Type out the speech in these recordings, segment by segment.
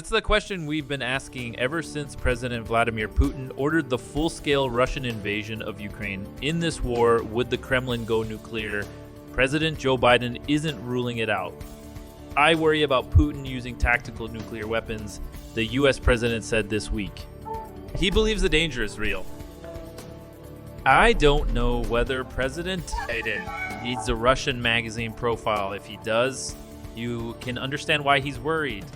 It's the question we've been asking ever since President Vladimir Putin ordered the full-scale Russian invasion of Ukraine. In this war, would the Kremlin go nuclear? President Joe Biden isn't ruling it out. I worry about Putin using tactical nuclear weapons, the US president said this week. He believes the danger is real. I don't know whether President Biden needs a Russian magazine profile. If he does, you can understand why he's worried.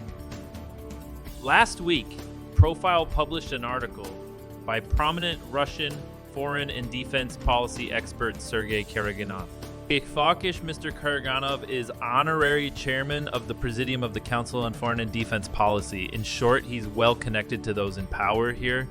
Last week, Profile published an article by prominent Russian foreign and defense policy expert Sergei Karaganov. Hawkish Mr Karaganov is honorary chairman of the Presidium of the Council on Foreign and Defense Policy. In short, he's well connected to those in power here.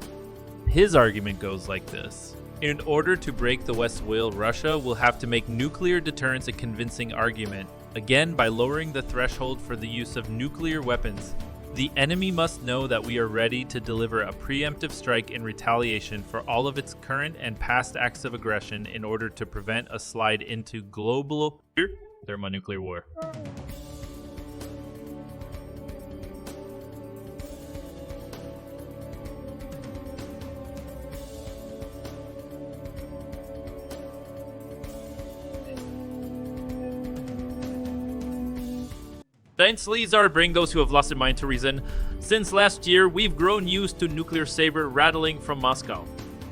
His argument goes like this. In order to break the West's will, Russia will have to make nuclear deterrence a convincing argument, again by lowering the threshold for the use of nuclear weapons. The enemy must know that we are ready to deliver a preemptive strike in retaliation for all of its current and past acts of aggression in order to prevent a slide into global thermonuclear war. Thanks, Lizar, bring those who have lost their mind to reason. Since last year, we've grown used to nuclear saber rattling from Moscow.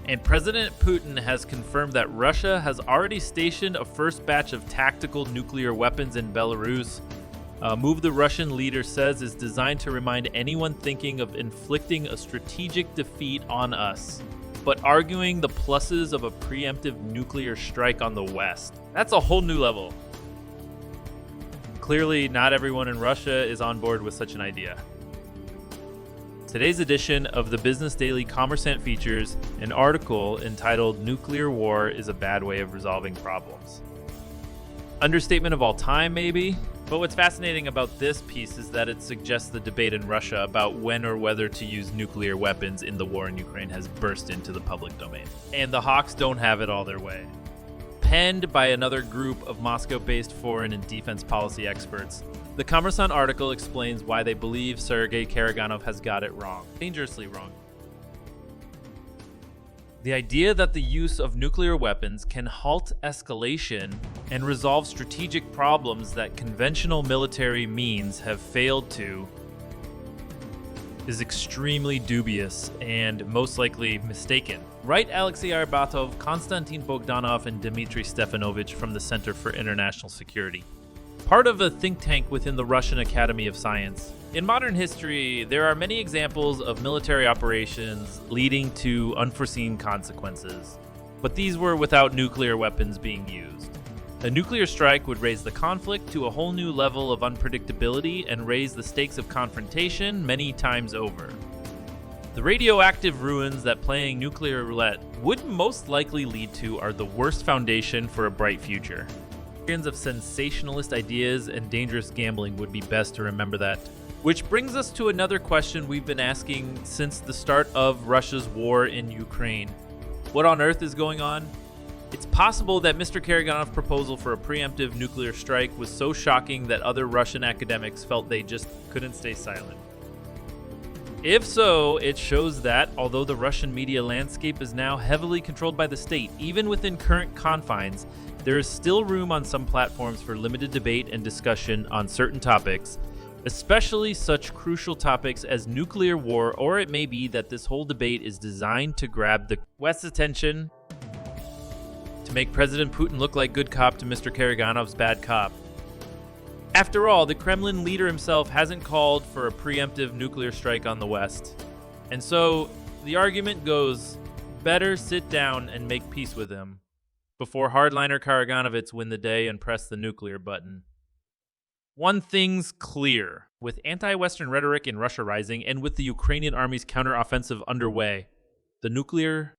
And President Putin has confirmed that Russia has already stationed a first batch of tactical nuclear weapons in Belarus. A move the Russian leader says is designed to remind anyone thinking of inflicting a strategic defeat on us, but arguing the pluses of a preemptive nuclear strike on the West. That's a whole new level. Clearly, not everyone in Russia is on board with such an idea. Today's edition of the Business Daily Commercant features an article entitled "Nuclear War is a Bad Way of Resolving Problems." Understatement of all time, maybe? But what's fascinating about this piece is that it suggests the debate in Russia about when or whether to use nuclear weapons in the war in Ukraine has burst into the public domain. And the hawks don't have it all their way. Penned by another group of Moscow-based foreign and defense policy experts, the Kommersant article explains why they believe Sergei Karaganov has got it wrong, dangerously wrong. The idea that the use of nuclear weapons can halt escalation and resolve strategic problems that conventional military means have failed to is extremely dubious and most likely mistaken. Write Alexei Arbatov, Konstantin Bogdanov, and Dmitry Stefanovich from the Center for International Security, part of a think tank within the Russian Academy of Science. In modern history, there are many examples of military operations leading to unforeseen consequences, but these were without nuclear weapons being used. A nuclear strike would raise the conflict to a whole new level of unpredictability and raise the stakes of confrontation many times over. The radioactive ruins that playing nuclear roulette would most likely lead to are the worst foundation for a bright future. Millions of sensationalist ideas and dangerous gambling would be best to remember that. Which brings us to another question we've been asking since the start of Russia's war in Ukraine. What on earth is going on? It's possible that Mr. Karaganov's proposal for a preemptive nuclear strike was so shocking that other Russian academics felt they just couldn't stay silent. If so, it shows that, although the Russian media landscape is now heavily controlled by the state, even within current confines, there is still room on some platforms for limited debate and discussion on certain topics, especially such crucial topics as nuclear war, or it may be that this whole debate is designed to grab the West's attention to make President Putin look like good cop to Mr. Karaganov's bad cop. After all, the Kremlin leader himself hasn't called for a preemptive nuclear strike on the West. And so the argument goes, better sit down and make peace with him before hardliner Karaganovits win the day and press the nuclear button. One thing's clear. With anti-Western rhetoric in Russia rising and with the Ukrainian army's counteroffensive underway, the nuclear